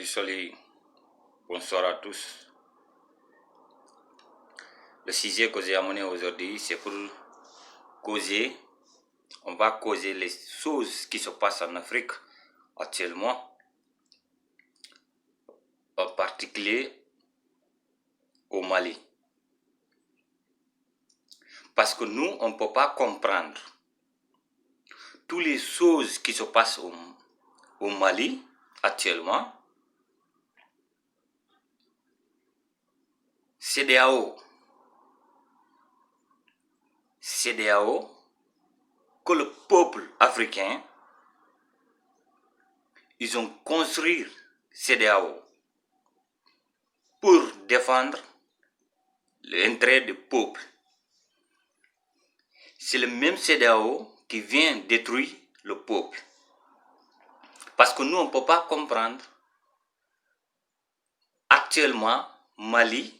Salut, bonsoir à tous. Le sujet que j'ai amené aujourd'hui, c'est pour causer, on va causer les choses qui se passent en Afrique actuellement, en particulier au Mali. Parce que nous, on ne peut pas comprendre toutes les choses qui se passent au Mali actuellement. CEDEAO, que le peuple africain, ils ont construit CEDEAO pour défendre l'intérêt du peuple. C'est le même CEDEAO qui vient détruire le peuple. Parce que nous, on ne peut pas comprendre actuellement, Mali,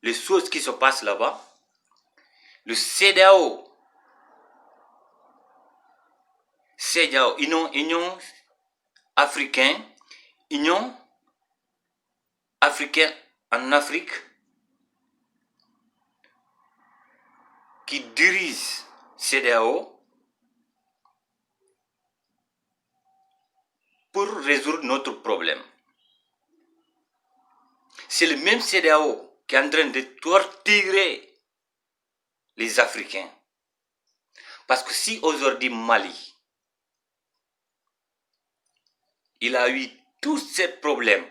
les choses qui se passent là-bas. Le CEDEAO, Union africaine, Union africaine en Afrique, qui dirige CEDEAO pour résoudre notre problème. C'est le même CEDEAO qui est en train de torturer les Africains. Parce que si aujourd'hui Mali, il a eu tous ces problèmes,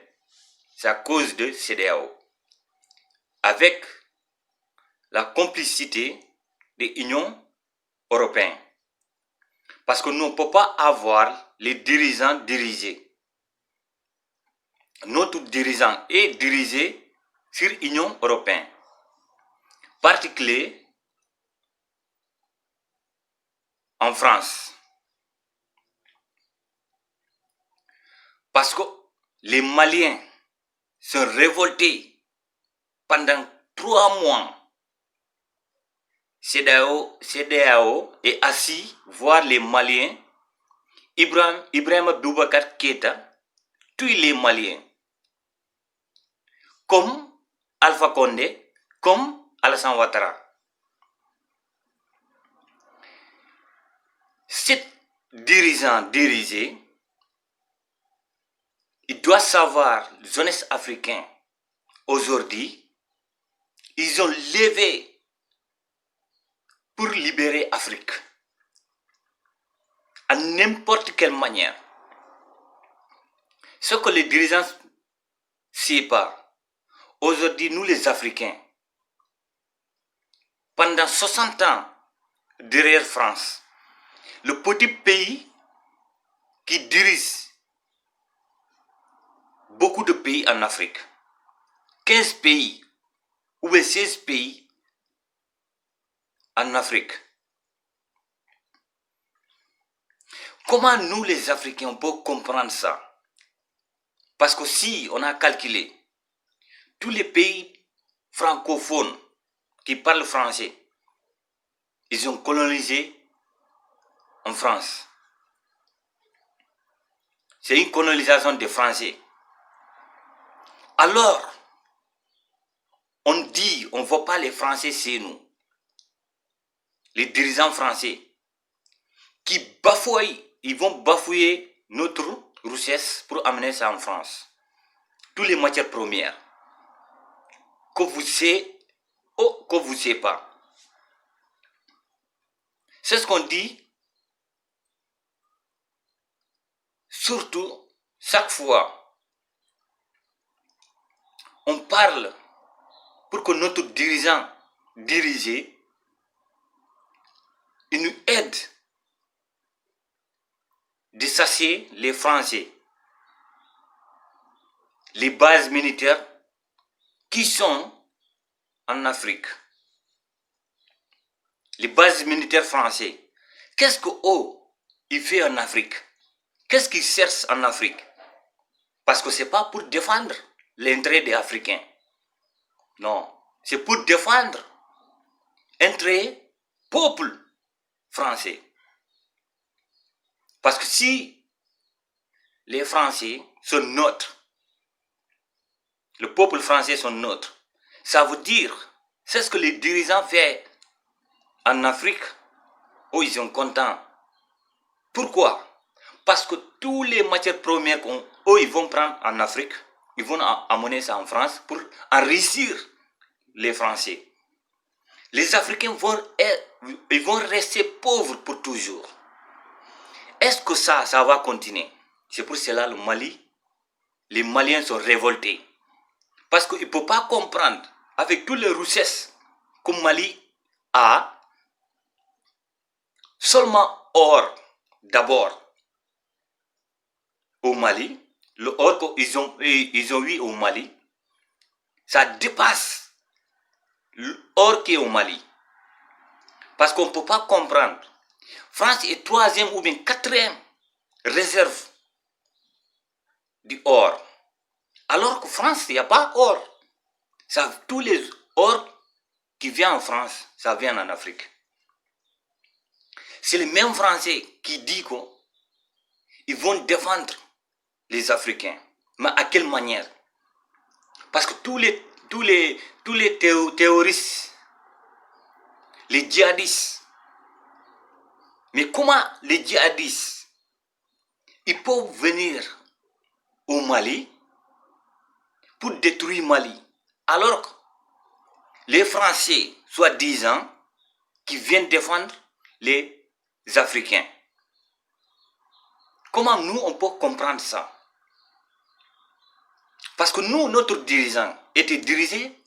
c'est à cause de CEDEAO. Avec la complicité de l'Union européenne. Parce que nous ne pouvons pas avoir les dirigeants dirigés. Notre dirigeant est dirigé sur l'Union européenne. Particulier en France. Parce que les Maliens sont révoltés pendant 3 mois. CEDEAO est assis voir les Maliens. Ibrahim Boubacar Keïta tue les Maliens. Comme Alpha Condé, comme Alassane Ouattara. Cet dirigeant dirigé, il doit savoir, les jeunesse africains, aujourd'hui, ils ont levé pour libérer l'Afrique. À n'importe quelle manière. Ce que les dirigeants ne savent pas, aujourd'hui, nous les Africains, pendant 60 ans, derrière France, le petit pays qui dirige beaucoup de pays en Afrique, 15 pays ou 16 pays en Afrique. Comment nous les Africains on peut comprendre ça? Parce que si on a calculé tous les pays francophones qui parlent français, ils ont colonisé en France. C'est une colonisation des Français. Alors, on dit, on ne voit pas les Français chez nous. Les dirigeants français qui bafouillent, ils vont bafouiller notre richesse pour amener ça en France. Toutes les matières premières. Que vous savez ou que vous ne savez pas. C'est ce qu'on dit. Surtout, chaque fois, on parle pour que notre dirigeant dirigé, il nous aide de chasser les Français, les bases militaires qui sont en Afrique. Les bases militaires françaises. Qu'est-ce qu'ils font en Afrique? Qu'est-ce qu'ils cherchent en Afrique? Parce que ce n'est pas pour défendre l'intérêt des Africains. Non, c'est pour défendre l'intérêt du peuple français. Parce que si les Français sont neutres, le peuple français sont neutres, ça veut dire, c'est ce que les dirigeants font en Afrique, où ils sont contents. Pourquoi? Parce que toutes les matières premières qu'eux ils vont prendre en Afrique, ils vont amener ça en France pour enrichir les Français. Les Africains vont rester pauvres pour toujours. Est-ce que ça va continuer? C'est pour cela le Mali, les Maliens sont révoltés. Parce qu'ils ne peuvent pas comprendre, avec toutes les richesses que Mali a, seulement or, d'abord, au Mali, le or qu'ils ont eu au Mali, ça dépasse l'or qui est au Mali. Parce qu'on ne peut pas comprendre. France est troisième ou bien quatrième réserve du or. Alors que France, il n'y a pas or. Tous les or qui viennent en France, ça vient en Afrique. C'est les mêmes Français qui disent qu'ils vont défendre les Africains. Mais à quelle manière? Parce que tous les terroristes, les djihadistes, mais comment les djihadistes, ils peuvent venir au Mali pour détruire Mali, alors que les Français, soi-disant, qui viennent défendre les Africains. Comment nous, on peut comprendre ça? Parce que nous, notre dirigeant était dirigé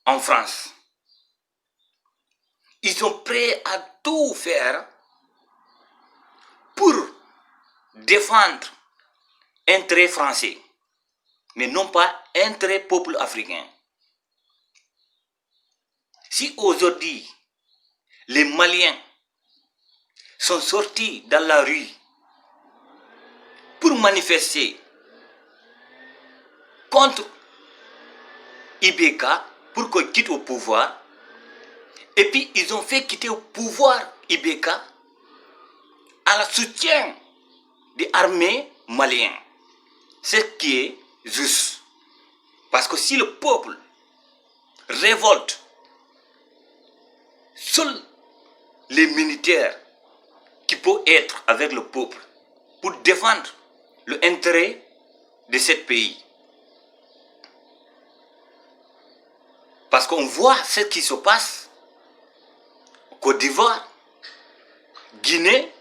en France. Ils sont prêts à tout faire pour défendre l'intérêt français, mais non pas l'intérêt peuple africain. Si aujourd'hui, les Maliens sont sortis dans la rue pour manifester contre Ibeka pour qu'il quitte au pouvoir, et puis ils ont fait quitter au pouvoir Ibeka à la soutien des armées maliennes. Ce qui est juste. Parce que si le peuple révolte, seuls les militaires qui peuvent être avec le peuple pour défendre l'intérêt de ce pays. Parce qu'on voit ce qui se passe en Côte d'Ivoire, Guinée.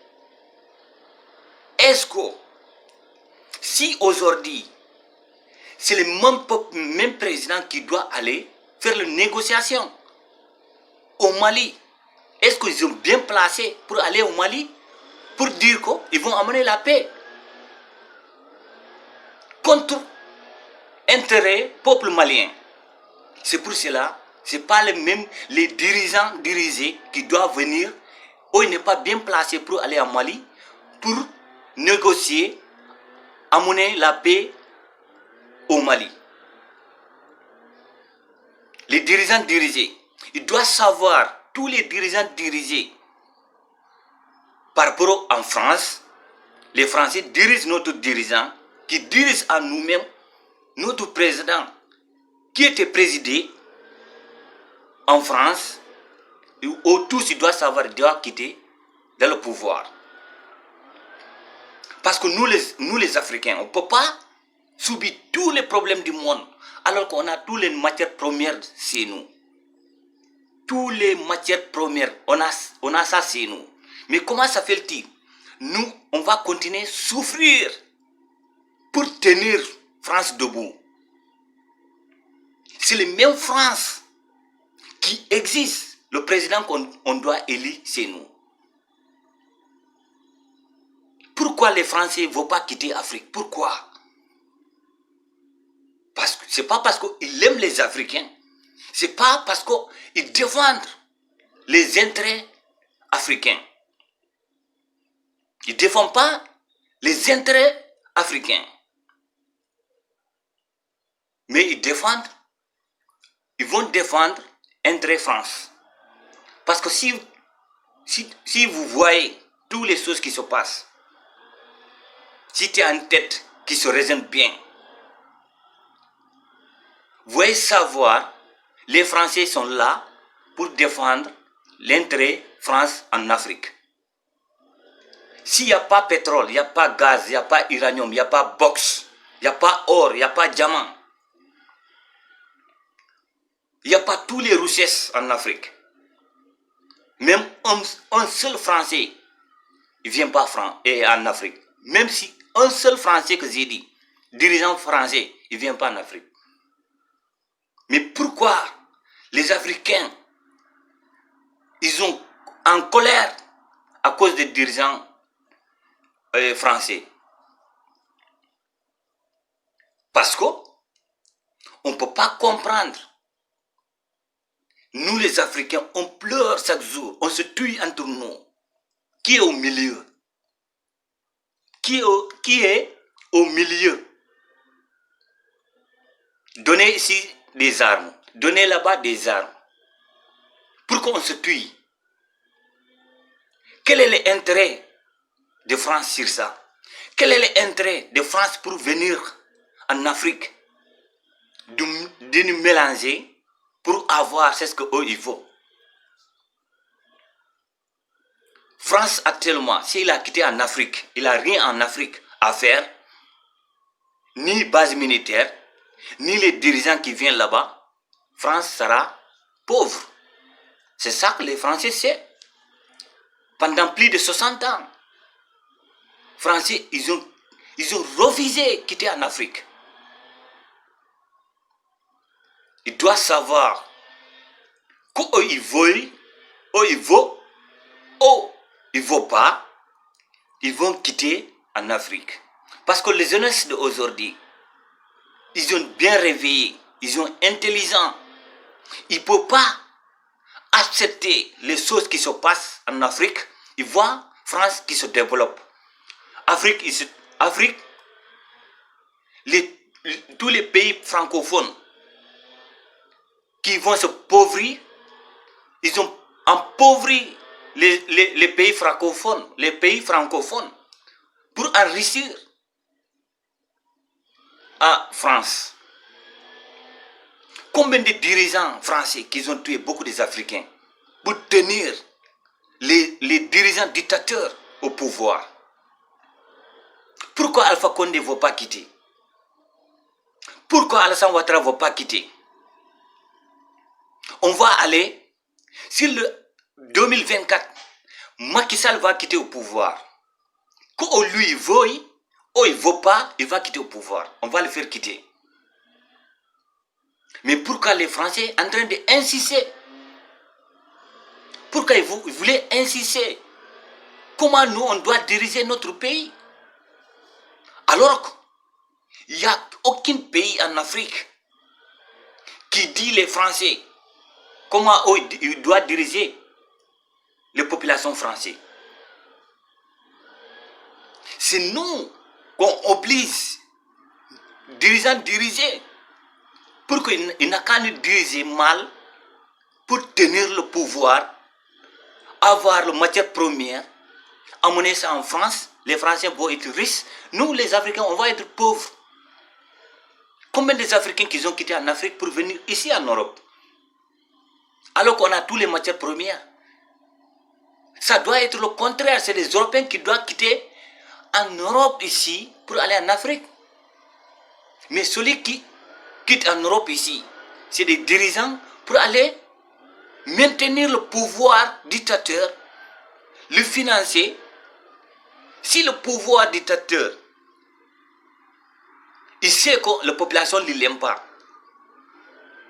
Est-ce que si aujourd'hui, c'est le même président qui doit aller faire les négociations au Mali, est-ce qu'ils sont bien placés pour aller au Mali pour dire qu'ils vont amener la paix contre l'intérêt peuple malien? C'est pour cela, ce n'est pas les dirigeants dirigés qui doivent venir, ou ils n'est pas bien placé pour aller au Mali pour négocier, amener la paix au Mali. Les dirigeants dirigés, ils doivent savoir, tous les dirigeants dirigés, par rapport en France, les Français dirigent notre dirigeant, qui dirige à nous-mêmes, notre président, qui était présidé en France, où tous ils doivent savoir, ils doivent quitter dans le pouvoir. Parce que nous les Africains, on ne peut pas subir tous les problèmes du monde, alors qu'on a toutes les matières premières chez nous. Toutes les matières premières, on a ça chez nous. Mais comment ça fait-il? Nous, on va continuer à souffrir pour tenir France debout. C'est la même France qui existe. Le président qu'on doit élire, c'est nous. Pourquoi les Français ne vont pas quitter l'Afrique? Pourquoi? Parce que c'est pas parce qu'ils aiment les Africains. C'est pas parce qu'ils défendent les intérêts africains. Ils ne défendent pas les intérêts africains. Mais ils vont défendre l'intérêt France. Parce que si vous voyez toutes les choses qui se passent, si tu as une tête qui se raisonne bien, vous allez savoir, les Français sont là pour défendre l'intérêt France en Afrique. S'il n'y a pas pétrole, il n'y a pas gaz, il n'y a pas uranium, il n'y a pas box, il n'y a pas or, il n'y a pas diamant, il n'y a pas tous les richesses en Afrique. Même un seul Français, il ne vient pas en Afrique. Même si un seul Français que j'ai dit, dirigeant français, il ne vient pas en Afrique. Mais pourquoi les Africains, ils sont en colère à cause des dirigeants français? Parce qu'on ne peut pas comprendre. Nous les Africains, on pleure chaque jour, on se tue entre nous. Qui est au milieu? Qui est au milieu? Donnez ici des armes, donnez là-bas des armes. Pourquoi on se tue? Quel est l'intérêt de France sur ça? Quel est l'intérêt de France pour venir en Afrique, de nous mélanger pour avoir ce qu'eux ils veulent? France actuellement, s'il a quitté en Afrique, il n'a rien en Afrique à faire, ni base militaire, ni les dirigeants qui viennent là-bas, France sera pauvre. C'est ça que les Français savent. Pendant plus de 60 ans, Français, ils ont refusé de quitter en Afrique. Ils doivent savoir qu'eux ils veulent, eux ils veulent, eux ils ne veulent pas, ils vont quitter en Afrique. Parce que les jeunesses d'aujourd'hui, ils sont bien réveillés, ils sont intelligents. Ils ne peuvent pas accepter les choses qui se passent en Afrique. Ils voient France qui se développe. Afrique, tous les pays francophones qui vont se pauvrir, ils ont appauvri les pays francophones pour enrichir à France. Combien de dirigeants français qui ont tué beaucoup des Africains pour tenir les dirigeants dictateurs au pouvoir? Pourquoi Alpha Condé ne veut pas quitter? Pourquoi Alassane Ouattara ne veut pas quitter? On va aller, sur le 2024, Macky Sall va quitter au pouvoir. Quand lui il veut, ou il ne veut pas, il va quitter au pouvoir. On va le faire quitter. Mais pourquoi les Français sont en train d'insister? Pourquoi ils voulaient insister? Comment nous, on doit diriger notre pays? Alors qu'il n'y a aucun pays en Afrique qui dit les Français comment ils doivent diriger les populations françaises. C'est nous qu'on oblige les dirigeants à diriger. Pour qu'il n'a qu'à nous diriger mal pour tenir le pouvoir, avoir la matière première, amener ça en France. Les Français vont être riches. Nous, les Africains, on va être pauvres. Combien des Africains qui ont quitté en Afrique pour venir ici en Europe? Alors qu'on a toutes les matières premières. Ça doit être le contraire. C'est les Européens qui doivent quitter en Europe ici pour aller en Afrique. Mais celui qui quitte en Europe ici, c'est des dirigeants pour aller maintenir le pouvoir dictateur, le financer. Si le pouvoir dictateur, il sait que la population ne l'aime pas,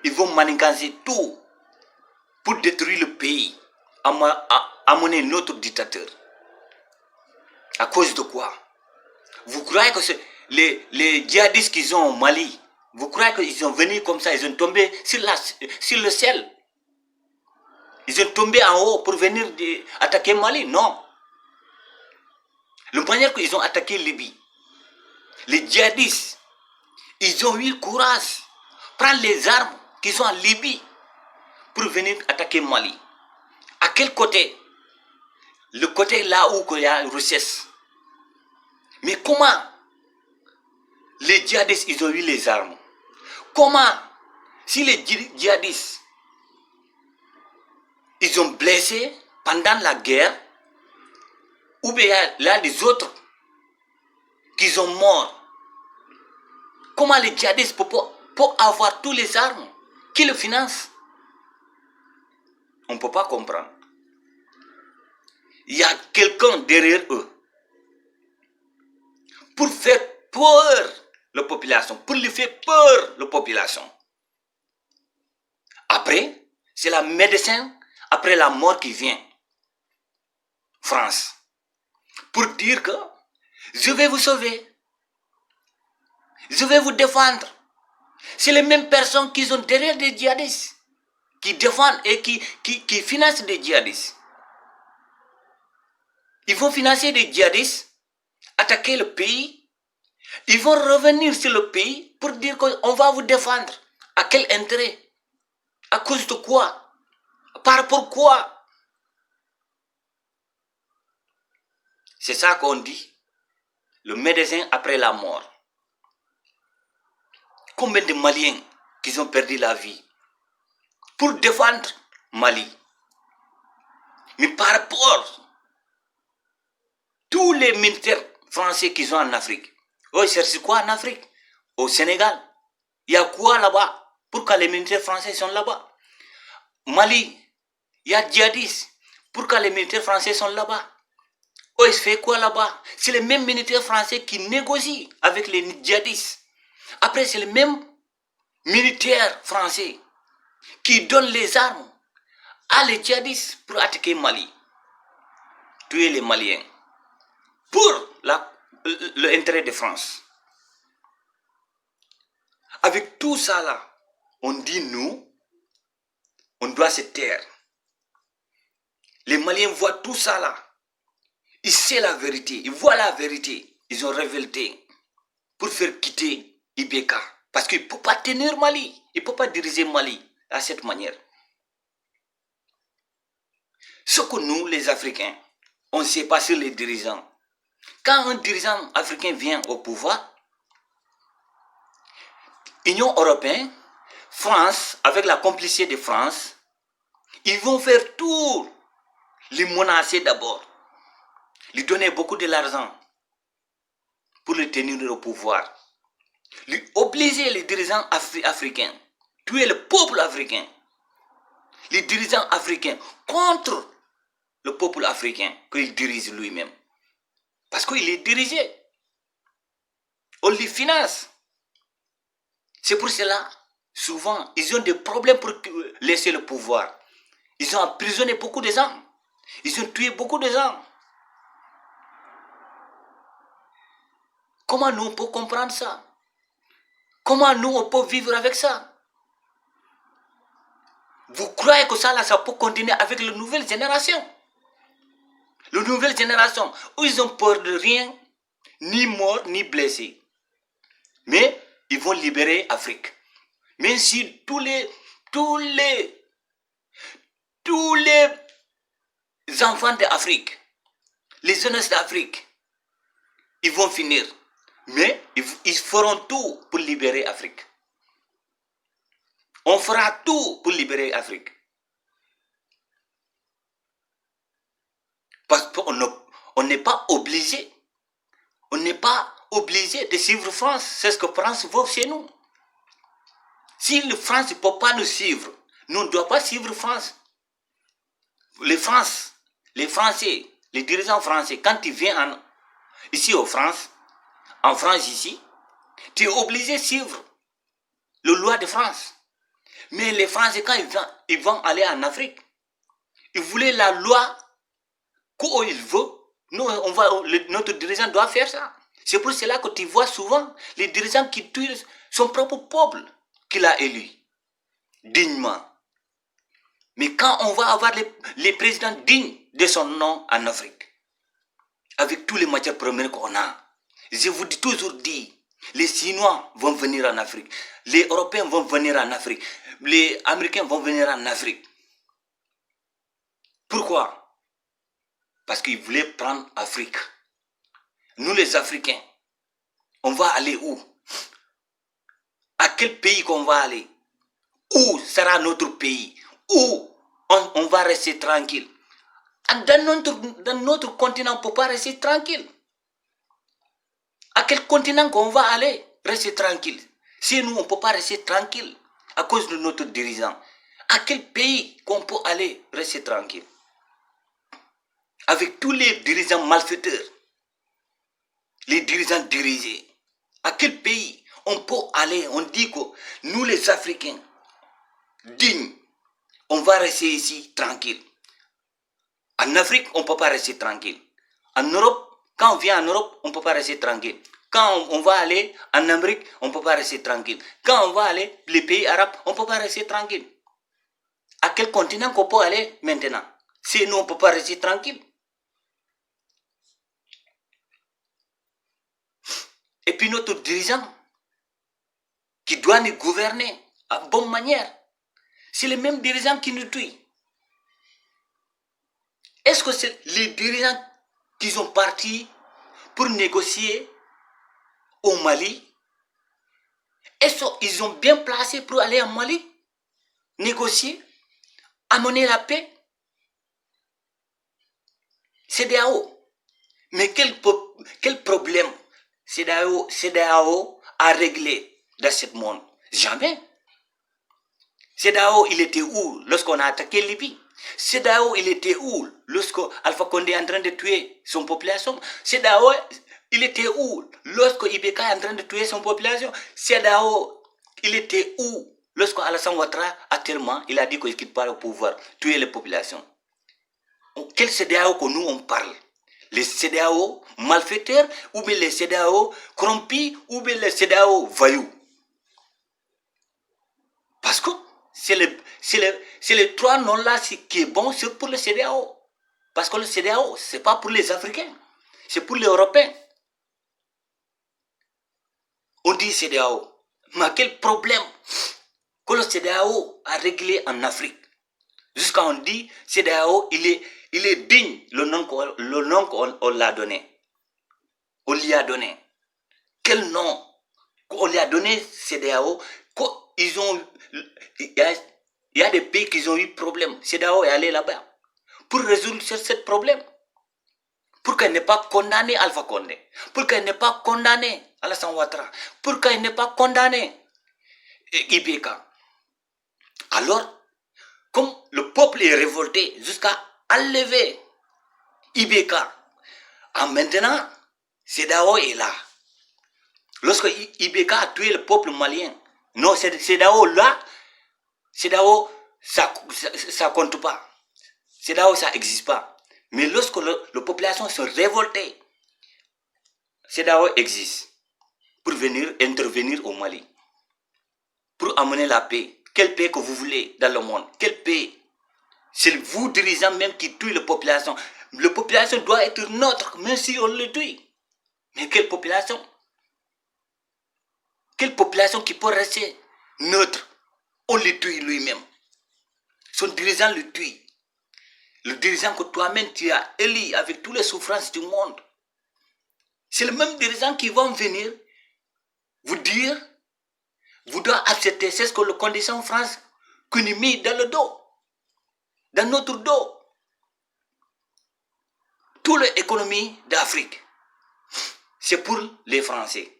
ils vont manigancer tout pour détruire le pays, amener notre dictateur. À cause de quoi? Vous croyez que les djihadistes qu'ils ont au Mali, vous croyez qu'ils sont venus comme ça, ils ont tombé sur le ciel? Ils sont tombés en haut pour venir attaquer Mali? Non. La manière qu'ils ont attaqué Libye, les djihadistes, ils ont eu le courage de prendre les armes qu'ils ont en Libye pour venir attaquer Mali. À quel côté? Le côté là où il y a une richesse. Mais comment les djihadistes, ils ont eu les armes? Comment, si les djihadistes, ils ont blessé pendant la guerre, ou bien il y a des autres qui sont morts, comment les djihadistes peuvent avoir tous les armes? Qui le finance? On ne peut pas comprendre. Il y a quelqu'un derrière eux pour faire peur la population, pour lui faire peur la population. Après, c'est la médecin, après la mort qui vient. France. Pour dire que je vais vous sauver. Je vais vous défendre. C'est les mêmes personnes qui sont derrière des djihadistes, qui défendent et qui financent des djihadistes. Ils vont financer des djihadistes, attaquer le pays. Ils vont revenir sur le pays pour dire qu'on va vous défendre. À quel intérêt? À cause de quoi? Par rapport à quoi? C'est ça qu'on dit. Le médecin après la mort. Combien de Maliens qui ont perdu la vie pour défendre Mali? Mais par rapport à tous les militaires français qui sont en Afrique, ils cherchent quoi en Afrique? Au Sénégal. Il y a quoi là-bas? Pourquoi les militaires français sont là-bas? Mali, il y a djihadistes. Pourquoi les militaires français sont là-bas? Ils font quoi là-bas? C'est les mêmes militaires français qui négocient avec les djihadistes. Après, c'est les mêmes militaires français qui donnent les armes à les djihadistes pour attaquer Mali. Tuer les Maliens. Pour l'intérêt de France. Avec tout ça là, on dit nous, on doit se taire. Les Maliens voient tout ça là. Ils savent la vérité, ils voient la vérité. Ils ont révolté pour faire quitter Ibeka. Parce qu'il ne peut pas tenir Mali. Il ne peut pas diriger Mali à cette manière. Ce que nous, les Africains, on ne sait pas sur les dirigeants. Quand un dirigeant africain vient au pouvoir, Union européenne, France, avec la complicité de France, ils vont faire tout, les menacer d'abord, lui donner beaucoup de l'argent pour le tenir au pouvoir, lui obliger les dirigeants africains, tuer le peuple africain, les dirigeants africains contre le peuple africain qu'il dirige lui-même. Parce qu'il est dirigé. On les finance. C'est pour cela, souvent, ils ont des problèmes pour laisser le pouvoir. Ils ont emprisonné beaucoup de gens. Ils ont tué beaucoup de gens. Comment nous on peut comprendre ça? Comment nous on peut vivre avec ça? Vous croyez que ça, là, ça peut continuer avec la nouvelle génération? La nouvelle génération, où ils ont peur de rien, ni mort, ni blessé. Mais ils vont libérer l'Afrique. Même si tous les enfants d'Afrique, les jeunesses d'Afrique, ils vont finir. Mais ils feront tout pour libérer l'Afrique. On fera tout pour libérer l'Afrique. Parce qu'on n'est pas obligé. On n'est pas obligé de suivre France. C'est ce que France veut chez nous. Si la France ne peut pas nous suivre, nous ne devons pas suivre France. Les Français, les dirigeants français, quand ils viennent ici en France ici, tu es obligé de suivre la loi de France. Mais les Français, quand ils vont aller en Afrique, ils voulaient la loi où ils veulent. Nous, notre dirigeant doit faire ça. C'est pour cela que tu vois souvent les dirigeants qui tuent son propre peuple qu'il a élu dignement. Mais quand on va avoir les présidents dignes de son nom en Afrique, avec tous les matières premières qu'on a, je vous dis toujours dit, les Chinois vont venir en Afrique, les Européens vont venir en Afrique, les Américains vont venir en Afrique. Pourquoi? Parce qu'ils voulaient prendre Afrique. Nous les Africains, on va aller où? À quel pays qu'on va aller? Où sera notre pays? Où on va rester tranquille? Dans notre continent, on ne peut pas rester tranquille. À quel continent qu'on va aller rester tranquille? Si nous, on ne peut pas rester tranquille à cause de notre dirigeant. À quel pays qu'on peut aller rester tranquille? Avec tous les dirigeants malfaiteurs, les dirigeants dirigés, à quel pays on peut aller? On dit que nous les Africains, dignes, on va rester ici tranquille. En Afrique, on ne peut pas rester tranquille. En Europe, quand on vient en Europe, on ne peut pas rester tranquille. Quand on va aller en Amérique, on ne peut pas rester tranquille. Quand on va aller les pays arabes, on ne peut pas rester tranquille. À quel continent qu'on peut aller maintenant? Si nous, on ne peut pas rester tranquille. Et puis notre dirigeant, qui doit nous gouverner à bonne manière, c'est le même dirigeant qui nous tue. Est-ce que c'est les dirigeants qui sont partis pour négocier au Mali? Est-ce qu'ils ont bien placé pour aller en Mali? Négocier? Amener la paix? CEDEAO. Mais quel problème CEDEAO a réglé dans ce monde? Jamais. CEDEAO, il était où lorsqu'on a attaqué Libye? CEDEAO, il était où lorsque Alpha Condé est en train de tuer son population? CEDEAO, il était où lorsque Ibeka est en train de tuer son population? CEDEAO, il était où lorsque Alassane Ouattara, actuellement, il a dit qu'il ne quitte pas le pouvoir, tuer les populations? Quel CEDEAO que nous on parle? Les CEDEAO malfaiteurs, ou bien les CEDEAO corrompus, ou bien les CEDEAO voyous? Parce que c'est les trois noms-là qui est bon, c'est pour le CEDEAO. Parce que le CEDEAO, ce n'est pas pour les Africains, c'est pour les Européens. On dit CEDEAO. Mais quel problème que le CEDEAO a réglé en Afrique? Jusqu'à on dit CEDEAO, il est digne, le nom qu'on l'a donné. On lui a donné. Quel nom qu'on lui a donné CEDEAO? Il y a des pays qui ont eu problème. CEDEAO est allé là-bas pour résoudre ce problème. Pour qu'elle n'ait pas condamné Alpha Condé. Pour qu'elle n'ait pas condamné Alassane Ouattara. Pour qu'elle n'ait pas condamné Ibeka. Alors, comme le peuple est révolté jusqu'à enlever Ibeka, maintenant, CEDEAO est là. Lorsque Ibeka a tué le peuple malien, non, CEDEAO là, CEDEAO, ça compte pas. CEDEAO, ça n'existe pas. Mais lorsque la population se révoltait, CEDEAO existe pour venir intervenir au Mali, pour amener la paix. Quelle paix que vous voulez dans le monde? Quelle paix? C'est vous, dirigeants, même qui tuez la population. La population doit être neutre, même si on le tue. Mais quelle population? Quelle population qui peut rester neutre? On le tue lui-même. Son dirigeant le tue. Le dirigeant que toi-même tu as élu avec toutes les souffrances du monde. C'est le même dirigeant qui va venir vous dire, vous devez accepter, c'est ce que la condition France que nous met dans le dos, dans notre dos. Toute l'économie d'Afrique, c'est pour les Français.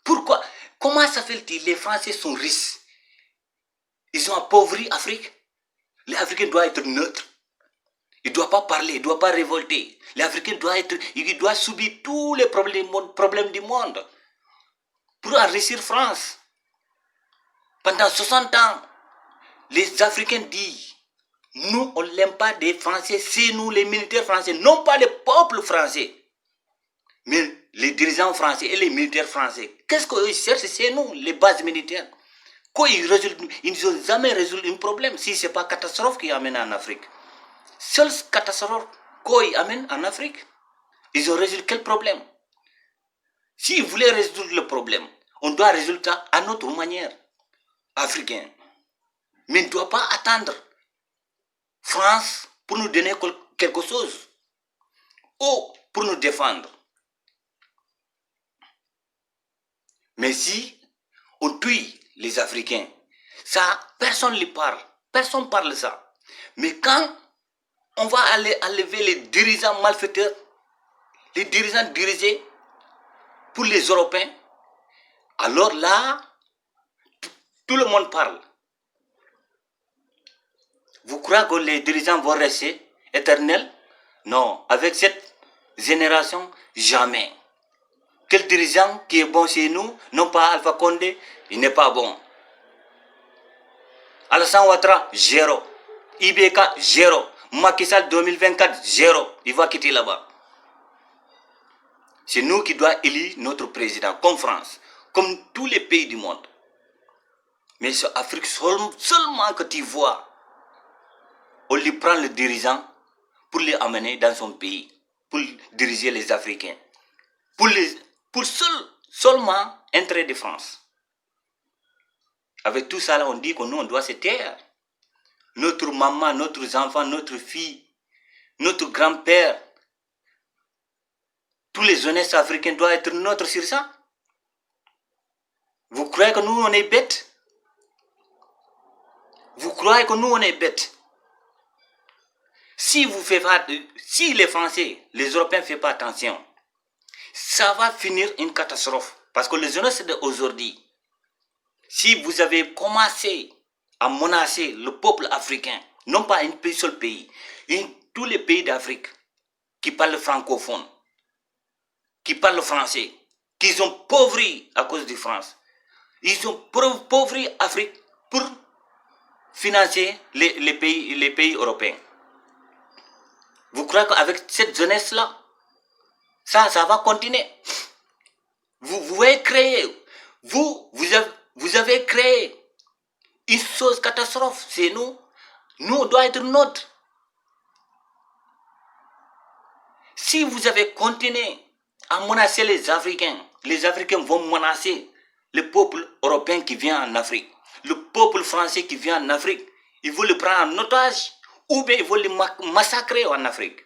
Pourquoi? Comment ça fait-il? Les Français sont riches. Ils ont appauvri l'Afrique. Les Africains doivent être neutres. Ils ne doivent pas parler, ils ne doivent pas révolter. Les Africains doivent subir tous les problèmes du monde pour enrichir France. Pendant 60 ans, les Africains disent, nous, on n'aime pas des Français, c'est nous les militaires français, non pas le peuple français. Mais les dirigeants français et les militaires français, qu'est-ce qu'ils cherchent? C'est nous, les bases militaires. Quoi, ils n'ont jamais résolu un problème si ce n'est pas catastrophe qui amène en Afrique. Seule catastrophe qu'ils amènent en Afrique, ils ont résolu quel problème? S'ils voulaient résoudre le problème, on doit résoudre ça à notre manière, africaine. Mais on ne doit pas attendre France pour nous donner quelque chose ou pour nous défendre. Mais si on tue les Africains, ça, personne ne parle. Personne ne parle de ça. Mais quand on va aller enlever les dirigeants malfaiteurs, les dirigeants dirigés pour les Européens, alors là, tout le monde parle. Vous croyez que les dirigeants vont rester éternels? Non, avec cette génération, jamais. Quel dirigeant qui est bon chez nous? Non pas Alpha Condé, il n'est pas bon. Alassane Ouattara, zéro. IBK, zéro. Macky Sall 2024, zéro. Il va quitter là-bas. C'est nous qui devons élire notre président, comme France, comme tous les pays du monde. Mais c'est Afrique seulement que tu vois. On lui prend le dirigeant pour les amener dans son pays, pour diriger les Africains, pour seulement entrer de France. Avec tout ça, là, on dit que nous, on doit se taire. Notre maman, notre enfant, notre fille, notre grand-père, tous les jeunesses africains doivent être neutres sur ça. Vous croyez que nous, on est bêtes? Vous croyez que nous, on est bêtes? Si les Français, les Européens ne font pas attention, ça va finir une catastrophe. Parce que les jeunesses d'aujourd'hui, si vous avez commencé à menacer le peuple africain, non pas un seul pays, tous les pays d'Afrique qui parlent francophone, qui parlent français, qui ont pauvri à cause de France, ils ont pauvri l'Afrique pour financer les pays européens. Vous croyez qu'avec cette jeunesse-là, ça va continuer? Vous avez créé, vous avez créé une chose catastrophe, c'est nous. Nous, on doit être neutres. Si vous avez continué à menacer les Africains vont menacer le peuple européen qui vient en Afrique, le peuple français qui vient en Afrique. Ils vont le prendre en otage ou bien ils vont le massacrer en Afrique.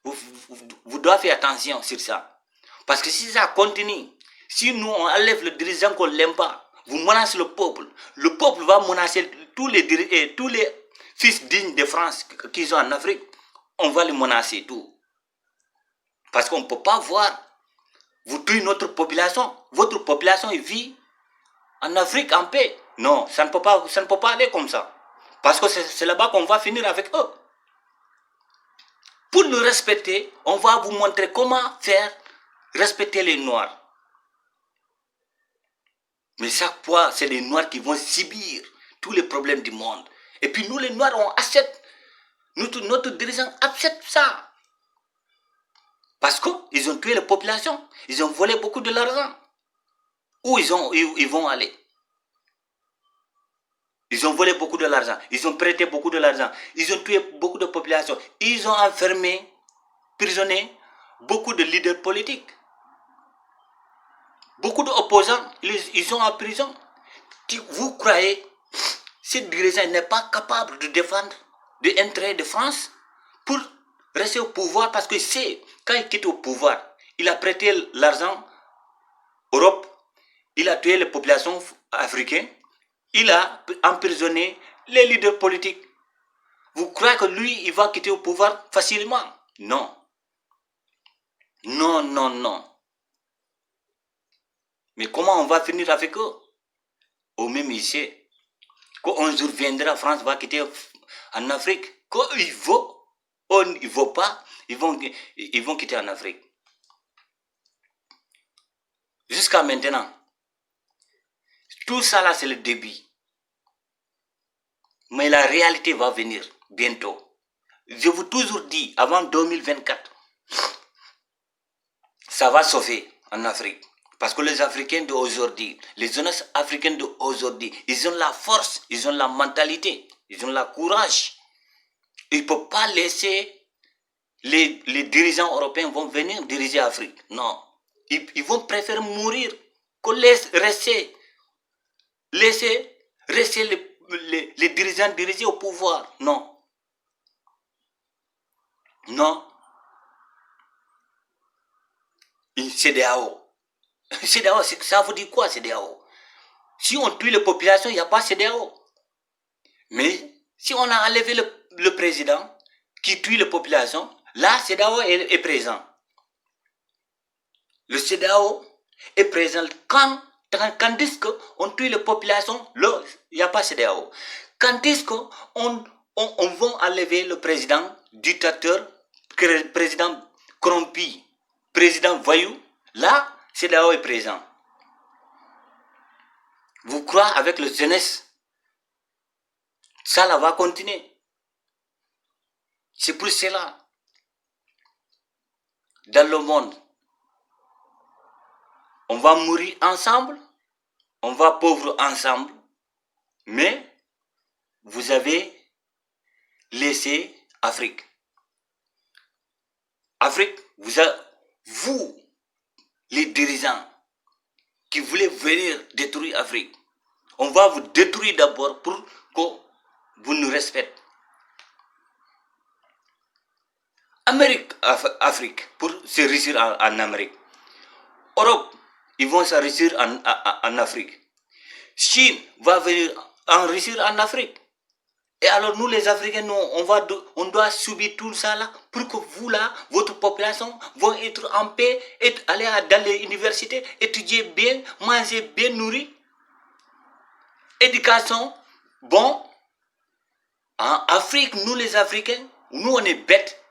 Vous devez faire attention sur ça. Parce que si ça continue, si nous on enlève le dirigeant qu'on n'aime pas, vous menacez le peuple va menacer tous les fils dignes de France qui sont en Afrique, on va les menacer tout. Parce qu'on ne peut pas voir, vous tuez notre population, votre population vit en Afrique en paix. Non, ça ne peut pas aller comme ça. Parce que c'est là-bas qu'on va finir avec eux. Pour nous respecter, on va vous montrer comment faire respecter les Noirs. Mais chaque fois, c'est les Noirs qui vont subir tous les problèmes du monde. Et puis nous, les Noirs, on accepte. Notre dirigeant accepte ça. Parce qu'ils ont tué la population. Ils ont volé beaucoup de l'argent. Où ils vont aller? Ils ont volé beaucoup de l'argent. Ils ont prêté beaucoup de l'argent. Ils ont tué beaucoup de populations. Ils ont enfermé, prisonniers, beaucoup de leaders politiques. Beaucoup d'opposants, ils sont en prison. Vous croyez ce dirigeant n'est pas capable de défendre l'intérêt de France pour rester au pouvoir? Parce que c'est quand il quitte au pouvoir, il a prêté l'argent à l'Europe, il a tué les populations africaines, il a emprisonné les leaders politiques. Vous croyez que lui, il va quitter au pouvoir facilement? Non. Non, non, non. Mais comment on va finir avec eux? Au même ici, quand un jour viendra, France va quitter en Afrique. Quand il veut, il ne veut pas, ils vont quitter en Afrique. Jusqu'à maintenant, tout ça là, c'est le début. Mais la réalité va venir bientôt. Je vous toujours dit, avant 2024, ça va sauver en Afrique. Parce que les Africains d'aujourd'hui, les jeunesses africaines d'aujourd'hui, ils ont la force, ils ont la mentalité, ils ont le courage. Ils ne peuvent pas laisser les dirigeants européens vont venir diriger l'Afrique. Non. Ils vont préférer mourir que laisser les dirigeants diriger au pouvoir. Non. Non. Une CEDEAO. CEDEAO, ça vous dit quoi, CEDEAO? Si on tue les populations, il n'y a pas CEDEAO. Mais si on a enlevé le président qui tue les populations, là, CEDEAO est présent. Le CEDEAO est présent quand est-ce qu'on tue les populations, il n'y a pas CEDEAO. Quand est-ce qu'on va enlever le président dictateur, président corrompu, président voyou, là, CEDEAO est présent. Vous croyez avec la jeunesse, ça va continuer. C'est pour cela, dans le monde, on va mourir ensemble, on va pauvre ensemble, mais vous avez laissé Afrique. Afrique, vous, les dirigeants, qui voulez venir détruire l'Afrique, on va vous détruire d'abord pour que vous nous respectez. Amérique, Afrique, pour se réussir en Amérique. Europe, ils vont se réussir en Afrique. Chine va venir enrichir en Afrique. Et alors nous les Africains, nous, on doit subir tout ça là pour que vous là, votre population vont être en paix, et aller dans les universités, étudier bien, manger bien nourri, éducation, bon. En Afrique, nous les Africains, nous on est bêtes.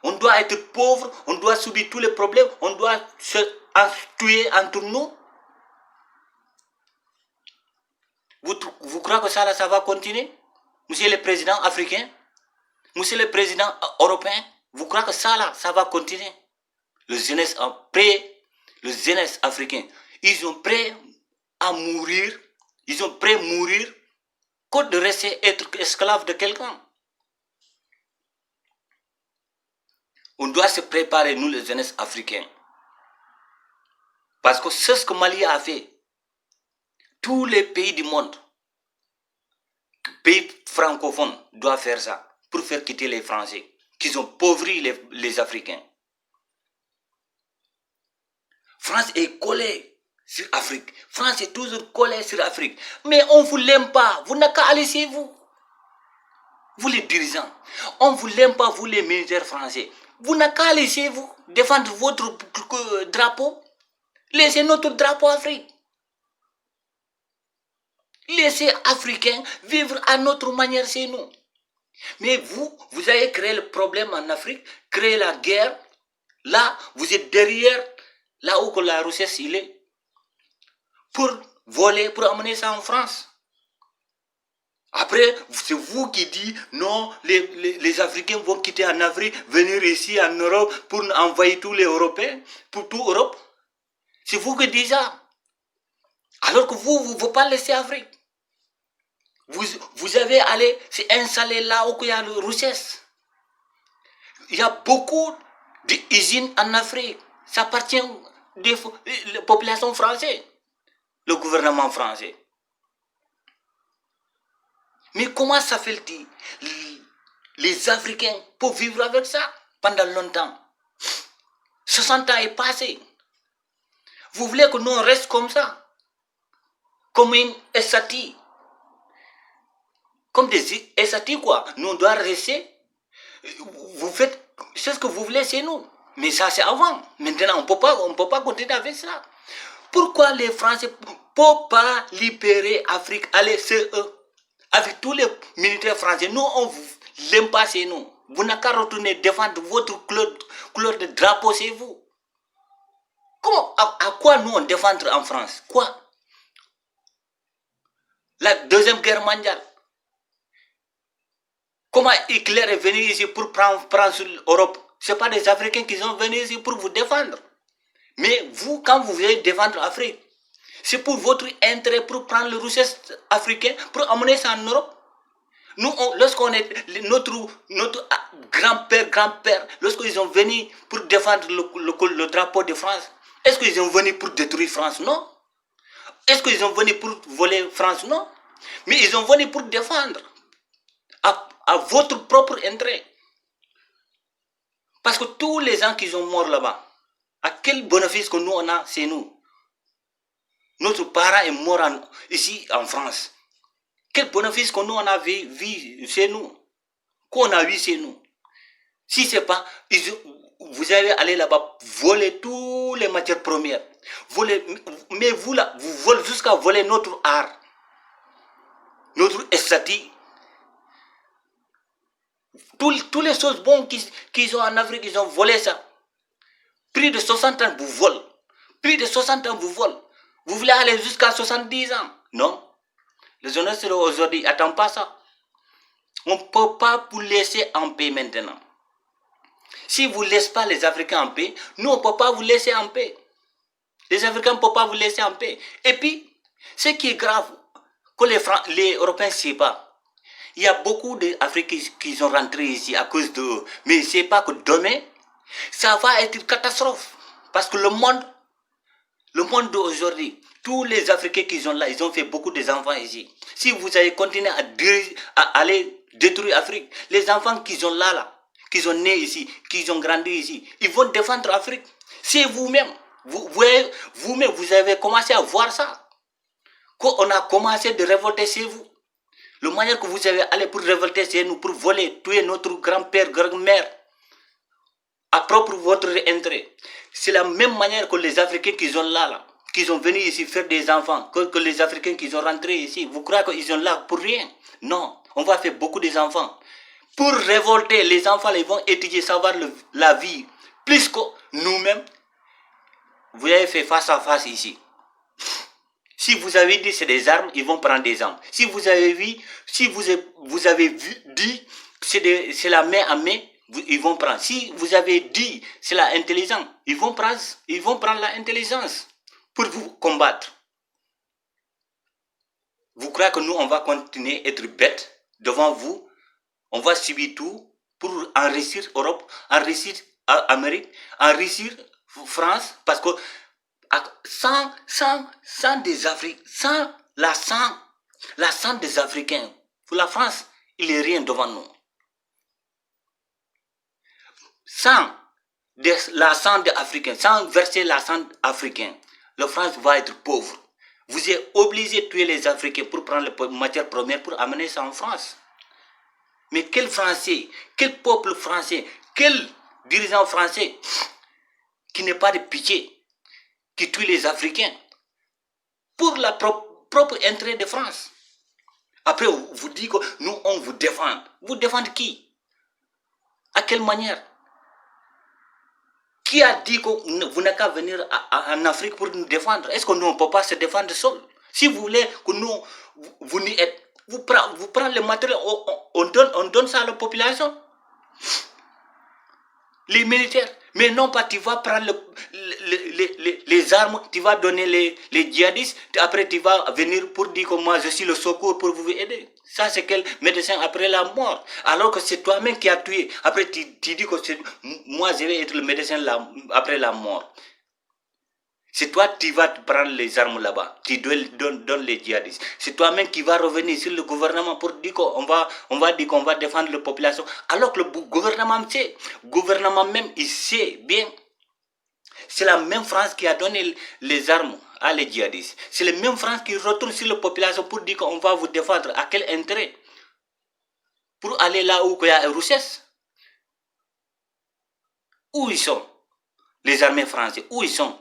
On doit être pauvres, on doit subir tous les problèmes, on doit se tuer entre nous. Vous croyez que ça va continuer? Monsieur le président africain, monsieur le président européen, vous croyez que ça va continuer? Les jeunesse africains, ils sont prêts à mourir, ils sont prêts à mourir que de rester être esclave de quelqu'un. On doit se préparer, nous les jeunesses africains. Parce que c'est ce que Mali a fait. Tous les pays du monde, pays francophones, doivent faire ça pour faire quitter les Français, qui ont pauvri les Africains. France est collée sur l'Afrique. France est toujours collée sur l'Afrique. Mais on ne vous l'aime pas. Vous n'avez qu'à aller chez vous. Vous les dirigeants. On ne vous l'aime pas, vous les militaires français. Vous n'avez qu'à aller chez vous. Défendre votre drapeau. Laissez notre drapeau Afrique. Laissez Africains vivre à notre manière chez nous. Mais vous avez créé le problème en Afrique, créé la guerre. Là, vous êtes derrière, là où la richesse il est, pour voler, pour amener ça en France. Après, c'est vous qui dites, non, les Africains vont quitter en Afrique, venir ici en Europe pour envahir tous les Européens, pour toute l'Europe. C'est vous qui dites ça. Alors que vous ne voulez pas laisser l'Afrique. Vous avez allé s'installer là où il y a la richesse. Il y a beaucoup d'usines en Afrique. Ça appartient des populations françaises, le gouvernement français. Mais comment ça fait-il? Les Africains peuvent vivre avec ça pendant longtemps. 60 ans est passé. Vous voulez que nous on reste comme ça? Comme une statue. Comme des statues quoi. Nous on doit rester. Vous faites ce que vous voulez chez nous. Mais ça c'est avant. Maintenant on ne peut pas continuer avec ça. Pourquoi les Français ne peuvent pas libérer l'Afrique? Allez, c'est eux. Avec tous les militaires français, nous on ne l'aime pas chez nous. Vous n'avez qu'à retourner défendre votre couleur de drapeau chez vous. Comment, à quoi nous on défend en France? Quoi? La Deuxième Guerre mondiale. Comment Hitler est venu ici pour prendre l'Europe? Ce n'est pas des Africains qui sont venus ici pour vous défendre. Mais vous, quand vous voulez défendre l'Afrique, c'est pour votre intérêt, pour prendre le richesse africain, pour amener ça en Europe. Nous, lorsqu'on est notre grand-père, lorsqu'ils sont venus pour défendre le drapeau de France, est-ce qu'ils sont venus pour détruire France? Non. Est-ce qu'ils sont venus pour voler France? Non. Mais ils sont venus pour défendre à votre propre intérêt. Parce que tous les gens qui sont morts là-bas, à quel bénéfice que nous on a, c'est nous. Notre parent est mort ici en France. Quel bénéfice que nous on a vu chez nous, qu'on a vu chez nous. Si c'est pas, vous allez aller là-bas voler toutes les matières premières. Mais vous là, vous volez jusqu'à voler notre art, notre esthétique. Toutes les choses bonnes qu'ils ont en Afrique, ils ont volé ça. Plus de 60 ans, vous volez. Plus de 60 ans, vous volez. Vous voulez aller jusqu'à 70 ans? Non. Les journalistes aujourd'hui n'attendent pas ça. On ne peut pas vous laisser en paix maintenant. Si vous ne laissez pas les Africains en paix, nous, on ne peut pas vous laisser en paix. Les Africains ne peuvent pas vous laisser en paix. Et puis, ce qui est grave, que les Européens ne savent pas, il y a beaucoup d'Africains qui sont rentrés ici à cause de... Mais ce n'est pas que demain, ça va être une catastrophe. Parce que le monde d'aujourd'hui, tous les Africains qui sont là, ils ont fait beaucoup d'enfants ici. Si vous allez continuer à aller détruire l'Afrique, les enfants qui sont là, qui sont nés ici, qui ont grandi ici, ils vont défendre l'Afrique. C'est vous-même. Vous-même, vous avez commencé à voir ça. Quand on a commencé de révolter chez vous, la manière que vous avez allé pour révolter chez nous, pour voler, tuer notre grand-père, grand-mère, à propre votre intérêt. C'est la même manière que les Africains qui sont là, qui sont venus ici faire des enfants, que les Africains qui sont rentrés ici. Vous croyez qu'ils sont là pour rien? Non, on va faire beaucoup d'enfants. Pour révolter, les enfants, ils vont étudier, savoir la vie, plus que nous-mêmes. Vous avez fait face à face ici. Si vous avez dit c'est des armes, ils vont prendre des armes. Si vous avez dit c'est la main à main, ils vont prendre. Si vous avez dit c'est l'intelligence, ils vont prendre l'intelligence pour vous combattre. Vous croyez que nous, on va continuer à être bêtes devant vous? On va subir tout pour enrichir l'Europe, enrichir l'Amérique, enrichir France, parce que sans des Africains, sans la sang des Africains, pour la France, il n'est rien devant nous. Sans la sang des Africains, sans verser la sang africain, la France va être pauvre. Vous êtes obligé de tuer les Africains pour prendre les matières premières pour amener ça en France. Mais quel Français, quel peuple français, quel dirigeant français qui n'est pas de pitié, qui tue les Africains pour la propre intérêt de France? Après, vous dites que nous, on vous défend. Vous défendez qui? À quelle manière? Qui a dit que vous n'avez qu'à venir en Afrique pour nous défendre? Est-ce que nous, on ne peut pas se défendre seul? Si vous voulez que nous, vous n'y êtes, vous prenez le matériel, on donne ça à la population. Les militaires. Mais non pas, tu vas prendre les armes, tu vas donner les djihadistes, après tu vas venir pour dire que moi je suis le secours pour vous aider. Ça c'est quel médecin après la mort? Alors que c'est toi-même qui as tué. Après tu dis que moi je vais être le médecin après la mort. C'est toi qui vas prendre les armes là-bas, tu donnes les djihadistes. C'est toi-même qui vas revenir sur le gouvernement pour dire qu'on va dire qu'on va défendre la population. Alors que le gouvernement sait, il sait bien. C'est la même France qui a donné les armes à les djihadistes. C'est la même France qui retourne sur la population pour dire qu'on va vous défendre. À quel intérêt? Pour aller là où il y a une richesse. Où ils sont? Les armées françaises, où ils sont?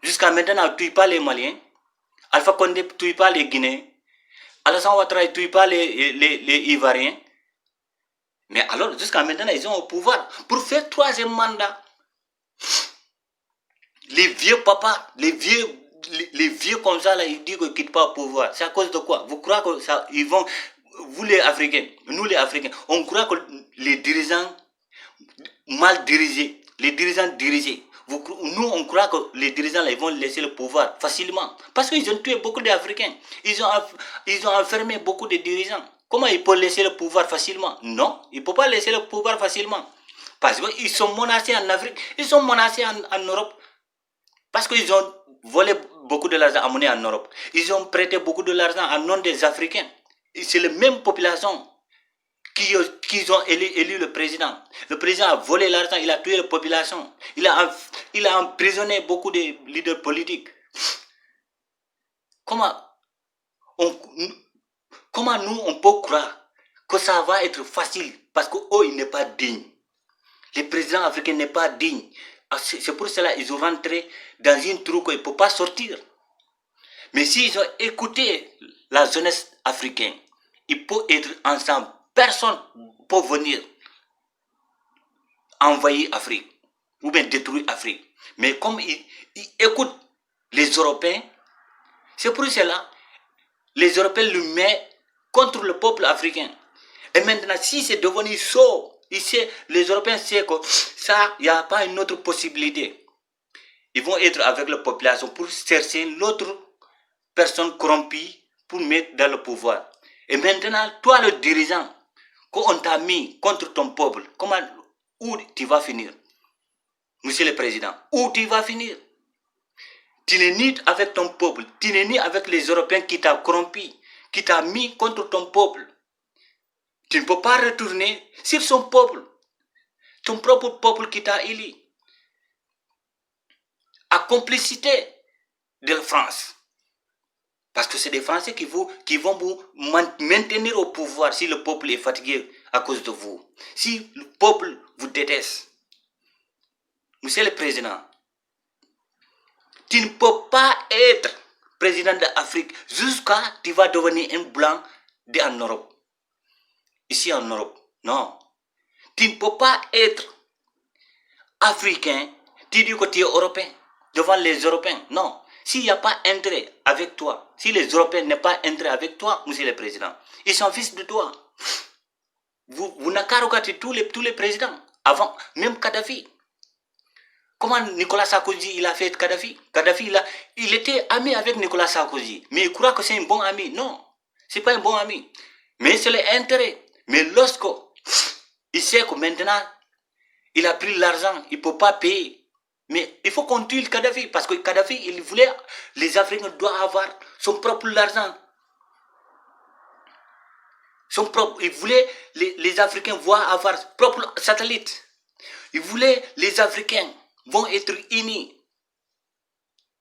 Jusqu'à maintenant, ne tue pas les Maliens. Alpha Condé ne tue pas les Guinéens. Alassane Ouattara ne tue pas les Ivoiriens. Mais alors, jusqu'à maintenant, ils ont au pouvoir. Pour faire troisième mandat, les vieux papas, les vieux comme ça, là, ils disent qu'ils ne quittent pas au pouvoir. C'est à cause de quoi? Vous croyez que ça, ils vont vous les Africains, nous les Africains, on croit que les dirigeants mal dirigés, les dirigeants dirigés, nous on croit que les dirigeants là, ils vont laisser le pouvoir facilement. Parce qu'ils ont tué beaucoup d'Africains. Ils ont enfermé beaucoup de dirigeants. Comment ils peuvent laisser le pouvoir facilement? Non, ils ne peuvent pas laisser le pouvoir facilement. Parce qu'ils sont menacés en Afrique, ils sont menacés en Europe. Parce qu'ils ont volé beaucoup de l'argent amené en Europe. Ils ont prêté beaucoup de l'argent en nom des Africains. C'est la même population qui ont élu le président. Le président a volé l'argent, il a tué la population. Il a emprisonné beaucoup de leaders politiques. Comment nous on peut croire que ça va être facile parce qu'eux, il n'est pas digne. Le président africain n'est pas digne. C'est pour cela qu'ils ont rentré dans une trou qu'ils ne peuvent pas sortir. Mais s'ils ont écouté la jeunesse africaine, ils peuvent être ensemble. Personne ne peut venir envahir l'Afrique ou bien détruire l'Afrique. Mais comme ils écoutent les Européens, c'est pour cela les Européens le mettent contre le peuple africain. Et maintenant, si c'est devenu chaud, les Européens savent que ça, il n'y a pas une autre possibilité. Ils vont être avec la population pour chercher l'autre personne corrompue pour mettre dans le pouvoir. Et maintenant, toi le dirigeant, qu'on t'a mis contre ton peuple, où tu vas finir? Monsieur le Président, où tu vas finir? Tu n'es ni avec ton peuple, tu n'es ni avec les Européens qui t'ont corrompu, qui t'ont mis contre ton peuple. Tu ne peux pas retourner sur son peuple, ton propre peuple qui t'a élu. À complicité de la France. Parce que c'est des Français qui vont vous maintenir au pouvoir si le peuple est fatigué à cause de vous. Si le peuple vous déteste. Monsieur le Président, tu ne peux pas être président de l'Afrique jusqu'à tu vas devenir un blanc en Europe. Ici en Europe, non. Tu ne peux pas être africain, tu dis que tu es européen, devant les Européens. Non. S'il n'y a pas intérêt avec toi, si les Européens n'ont pas intérêt avec toi, monsieur le Président, ils s'en fichent de toi. Vous n'avez qu'à regarder tous les présidents, avant, même Kadhafi. Comment Nicolas Sarkozy il a fait Kadhafi? Kadhafi il était ami avec Nicolas Sarkozy, mais il croit que c'est un bon ami. Non, ce n'est pas un bon ami. Mais c'est l'intérêt. Mais lorsque il sait que maintenant, il a pris l'argent, il ne peut pas payer. Mais il faut qu'on tue le Kadhafi, parce que Kadhafi, il voulait, les Africains doivent avoir son propre argent. Il voulait, les Africains doivent avoir son propre satellite. Il voulait, les Africains vont être unis.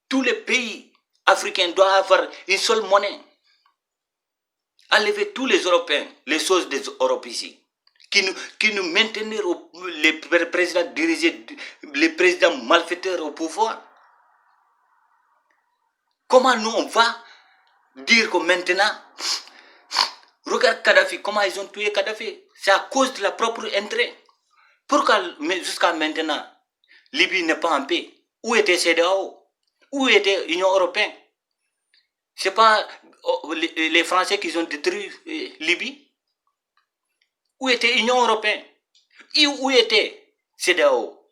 Tous les pays africains doivent avoir une seule monnaie. Enlever tous les Européens, les choses des Europes ici. Qui nous maintenir les présidents dirigés, les présidents malfaiteurs au pouvoir. Comment nous on va dire que maintenant, regarde Kadhafi, comment ils ont tué Kadhafi? C'est à cause de leur propre intérêt. Pourquoi jusqu'à maintenant, Libye n'est pas en paix? Où était CEDEAO? Où était l'Union européenne? Ce n'est pas les Français qui ont détruit Libye? Où était l'Union européenne? Où était CEDEAO?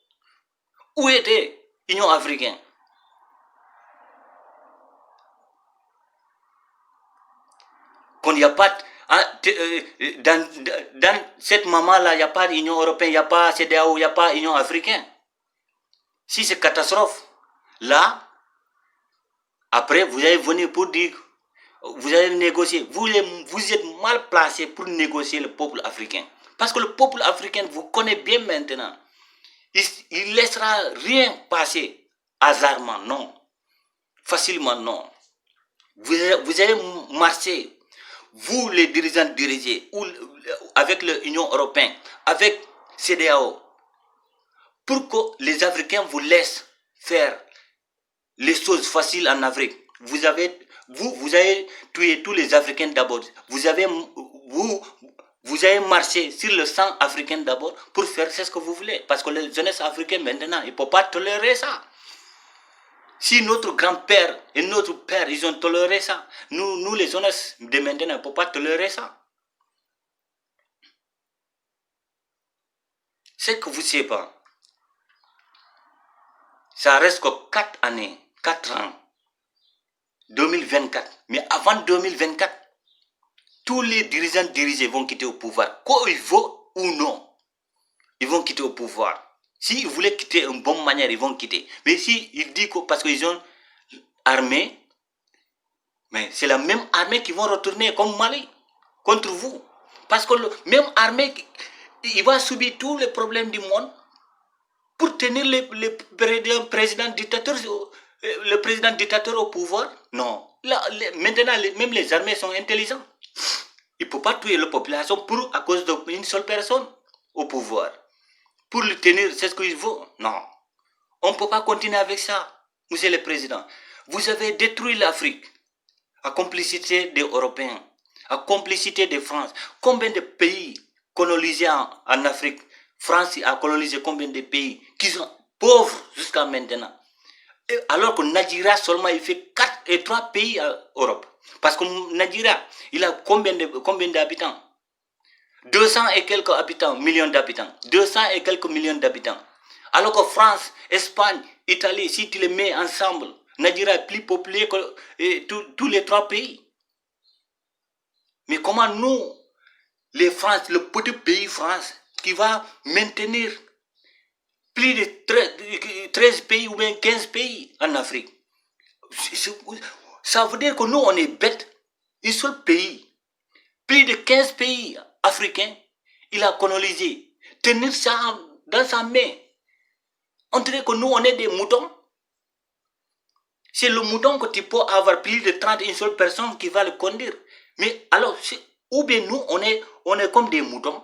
Où était l'Union africaine? Quand il n'y a pas... dans cette moment-là, il n'y a pas d'Union européenne, il n'y a pas CEDEAO, il n'y a pas Union africaine. Si c'est catastrophe, là, après, vous allez venir pour dire, vous allez négocier. Vous êtes mal placé pour négocier le peuple africain. Parce que le peuple africain vous connaît bien maintenant. Il ne laissera rien passer hasardement, non. Facilement, non. Vous allez marcher, vous les dirigeants dirigés, avec l'Union européenne, avec CEDEAO, pour que les Africains vous laissent faire les choses faciles en Afrique. Vous avez tué tous les Africains d'abord. Vous avez marché sur le sang africain d'abord pour faire ce que vous voulez. Parce que les jeunesses africaines maintenant, ils ne peuvent pas tolérer ça. Si notre grand-père et notre père, ils ont toléré ça, nous les jeunesses de maintenant, ils ne peuvent pas tolérer ça. C'est que vous ne savez pas. Ça reste que 4 années, 4 ans. 2024. Mais avant 2024, tous les dirigeants dirigés vont quitter au pouvoir. Qu'il veut ou non, ils vont quitter au pouvoir. S'ils voulaient quitter d'une bonne manière, ils vont quitter. Mais s'ils disent que parce qu'ils ont armée, mais c'est la même armée qui vont retourner comme Mali contre vous. Parce que même armée, il va subir tous les problèmes du monde pour tenir le président dictateur au pouvoir. Non. Là, maintenant, même les armées sont intelligentes. Il ne peut pas tuer la population à cause d'une seule personne au pouvoir. Pour le tenir, c'est ce qu'il veut. Non. On ne peut pas continuer avec ça, monsieur le président. Vous avez détruit l'Afrique à complicité des Européens, à complicité de France. Combien de pays colonisés en Afrique? France a colonisé combien de pays qui sont pauvres jusqu'à maintenant? Alors que Nigeria seulement il fait 4 et 3 pays en Europe. Parce que Nigeria, il a combien d'habitants? 200 et quelques habitants, millions d'habitants. 200 et quelques millions d'habitants. Alors que France, Espagne, Italie, si tu les mets ensemble, Nigeria est plus peuplé que tous les 3 pays. Mais comment nous, les France, le petit pays France, qui va maintenir plus de 13 pays ou bien 15 pays en Afrique? Ça veut dire que nous, on est bêtes. Un seul pays, plus de 15 pays africains, il a colonisé. Tenir ça dans sa main. On dirait que nous, on est des moutons. C'est le mouton que tu peux avoir plus de 31 seule personnes qui va le conduire. Mais alors, ou bien nous, on est comme des moutons.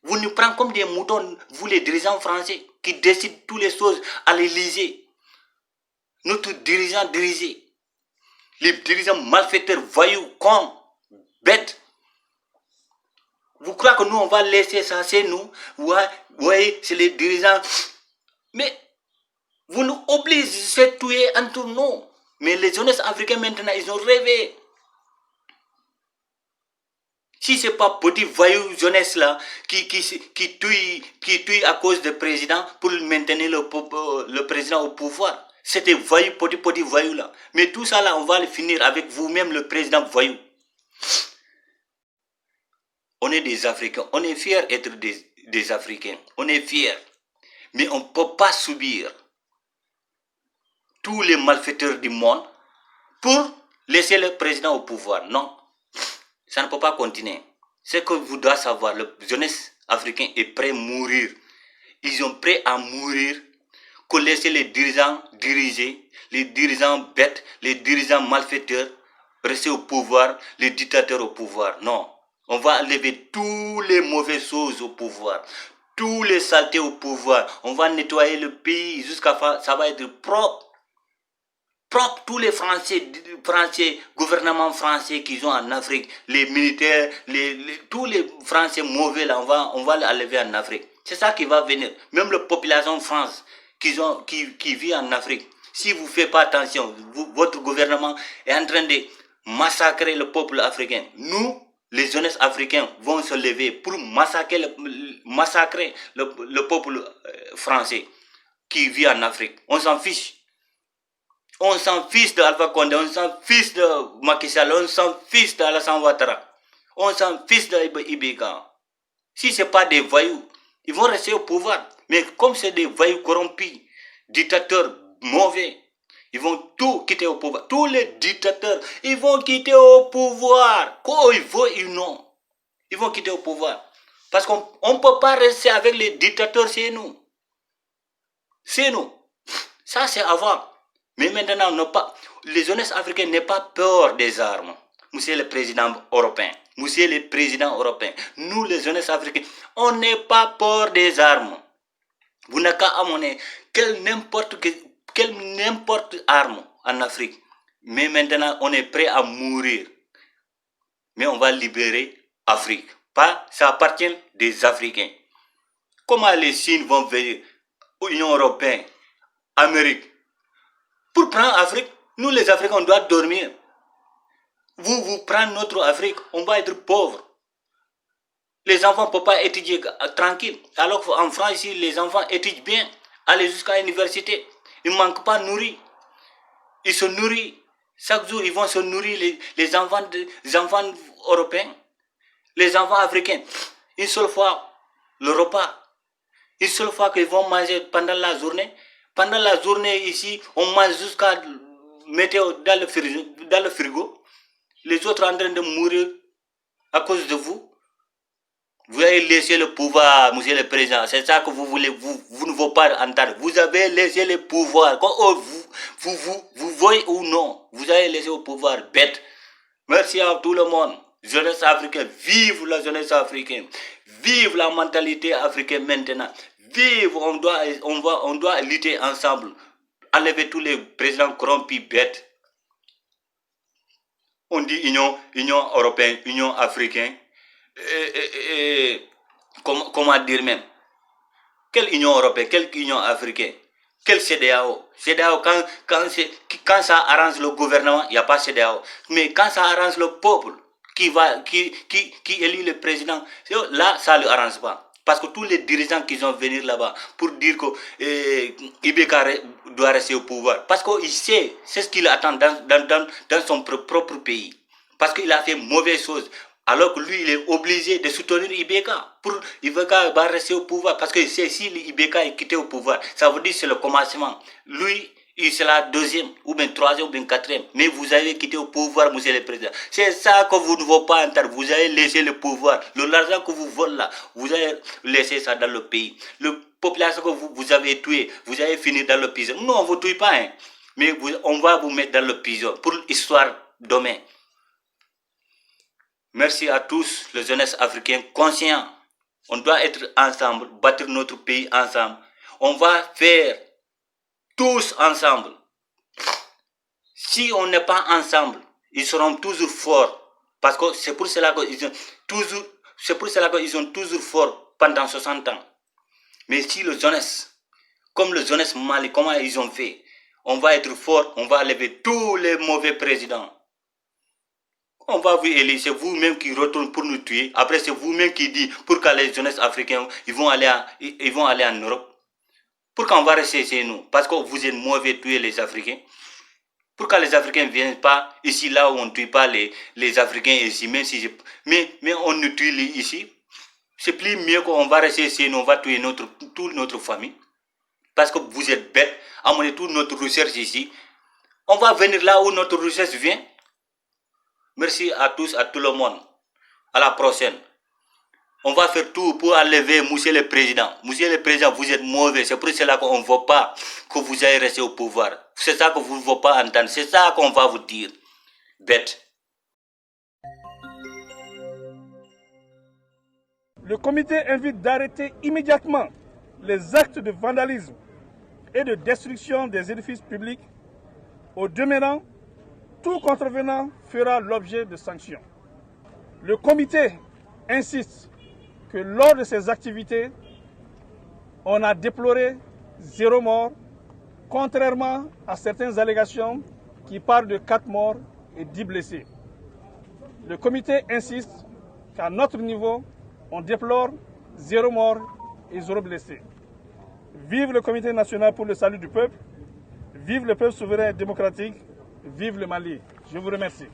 Vous nous prenez comme des moutons, vous les dirigeants français, qui décident toutes les choses à l'Élysée. Notre dirigeant dirigé. Les dirigeants malfaiteurs, voyous, cons, bêtes. Vous croyez que nous, on va laisser ça, c'est nous? Ouais, c'est les dirigeants. Mais vous nous obligez à tuer entre nous. Mais les jeunesses africains maintenant, ils ont rêvé. Si ce n'est pas petit voyou jeunesse là qui tue à cause du président pour maintenir le président au pouvoir. C'était voyou, petit voyou là. Mais tout ça là, on va le finir avec vous-même, le président voyou. On est des Africains. On est fiers d'être des Africains. On est fiers. Mais on ne peut pas subir tous les malfaiteurs du monde pour laisser le président au pouvoir. Non. Ça ne peut pas continuer. Ce que vous devez savoir, la jeunesse africaine est prêt à mourir. Ils sont prêts à mourir que laisser les dirigeants diriger, les dirigeants bêtes, les dirigeants malfaiteurs rester au pouvoir, les dictateurs au pouvoir. Non. On va enlever tous les mauvaises choses au pouvoir, tous les saletés au pouvoir. On va nettoyer le pays jusqu'à ça va être propre. Tous les Français, gouvernements français qui sont en Afrique, les militaires, tous les Français mauvais là, on va les enlever en Afrique. C'est ça qui va venir. Même la population France qui vit en Afrique. Si vous ne faites pas attention, votre gouvernement est en train de massacrer le peuple africain. Nous, les jeunesses africains vont se lever pour massacrer le peuple français qui vit en Afrique. On s'en fiche. On s'en fiche d'Alpha Condé, on s'en fiche de Macky Sall, on s'en fiche d'Alassane Ouattara, on s'en fiche d'Ibeka. Si ce n'est pas des voyous, ils vont rester au pouvoir. Mais comme c'est des voyous corrompus, dictateurs mauvais, ils vont tout quitter au pouvoir. Tous les dictateurs, ils vont quitter au pouvoir. Qu'ils veulent ou non, ils vont quitter au pouvoir. Parce qu'on ne peut pas rester avec les dictateurs chez nous. C'est nous. Ça, c'est avant. Mais maintenant, les jeunesses africaines n'ont pas peur des armes. Monsieur le président européen, monsieur le président européen, nous les jeunesses africaines, on n'est pas peur des armes. Vous n'avez qu'à amener n'importe arme en Afrique. Mais maintenant, on est prêt à mourir. Mais on va libérer l'Afrique. Ça appartient des Africains. Comment les Chines vont venir, Union européenne, Amérique, pour prendre l'Afrique? Nous les Africains, on doit dormir. Vous prenez notre Afrique, on va être pauvres. Les enfants ne peuvent pas étudier tranquille. Alors qu'en France, ici, les enfants étudient bien. Aller jusqu'à l'université. Ils ne manquent pas de nourrir. Ils se nourrissent. Chaque jour, ils vont se nourrir, les enfants européens, les enfants africains. Une seule fois, le repas. Une seule fois qu'ils vont manger pendant la journée. Pendant la journée, ici, on mange jusqu'à mettre dans le frigo. Les autres en train de mourir à cause de vous. Vous avez laissé le pouvoir, monsieur le président. C'est ça que vous voulez. Vous ne voulez pas entendre. Vous avez laissé le pouvoir. Vous voyez ou non. Vous avez laissé le pouvoir bête. Merci à tout le monde. Jeunesse africaine. Vive la jeunesse africaine. Vive la mentalité africaine maintenant. Vive. On doit lutter ensemble. Enlever tous les présidents corrompus bêtes. On dit Union européenne, Union africaine. Comment dire même? Quelle Union européenne, quelle Union africaine? Quelle CEDEAO? CEDEAO, quand ça arrange le gouvernement, il n'y a pas CEDEAO. Mais quand ça arrange le peuple qui élit le président, là, ça ne lui arrange pas. Parce que tous les dirigeants qui vont venir là-bas pour dire que Ibeka doit rester au pouvoir. Parce qu'il sait, c'est ce qu'il attend dans son propre pays. Parce qu'il a fait mauvaise chose. Alors que lui, il est obligé de soutenir Ibeka. Ibeka va rester au pouvoir. Parce que si Ibeka est quitté au pouvoir, ça veut dire que c'est le commencement. Lui, il sera deuxième, ou bien troisième, ou bien quatrième. Mais vous avez quitté au pouvoir, monsieur le président. C'est ça que vous ne voulez pas entendre. Vous avez laissé le pouvoir. L'argent que vous volez là, vous avez laissé ça dans le pays. La population que vous avez tué, vous avez fini dans le prison. Non, on ne vous tue pas. Hein. Mais on va vous mettre dans le prison pour l'histoire demain. Merci à tous, les jeunesses africains conscients. On doit être ensemble, bâtir notre pays ensemble. On va faire tous ensemble. Si on n'est pas ensemble, ils seront toujours forts. Parce que c'est pour cela qu'ils sont toujours forts pendant 60 ans. Mais si le jeunesse, comme le jeunesse Mali, comment ils ont fait, on va être fort, on va lever tous les mauvais présidents. On va vous élire, c'est vous-même qui retourne pour nous tuer. Après, c'est vous-même qui dit pour que les jeunesses africains ils vont aller en Europe. Pourquoi on va rester chez nous? Parce que vous êtes mauvais tuer les Africains. Pourquoi les Africains ne viennent pas ici, là où on ne tue pas les Africains ici, même si mais on nous tue ici. C'est plus mieux qu'on va rester chez nous, on va tuer toute notre famille. Parce que vous êtes bêtes, amener toute notre recherche ici. On va venir là où notre recherche vient. Merci à tous, à tout le monde. À la prochaine. On va faire tout pour enlever monsieur le président. Monsieur le président, vous êtes mauvais. C'est pour cela qu'on ne veut pas que vous ayez resté au pouvoir. C'est ça que vous ne voulez pas entendre. C'est ça qu'on va vous dire. Bête. Le comité invite d'arrêter immédiatement les actes de vandalisme et de destruction des édifices publics. Au demeurant, tout contrevenant fera l'objet de sanctions. Le comité insiste que lors de ces activités, on a déploré 0 mort, contrairement à certaines allégations qui parlent de 4 morts et 10 blessés. Le comité insiste qu'à notre niveau, on déplore 0 mort et 0 blessés. Vive le Comité national pour le salut du peuple, vive le peuple souverain et démocratique, vive le Mali. Je vous remercie.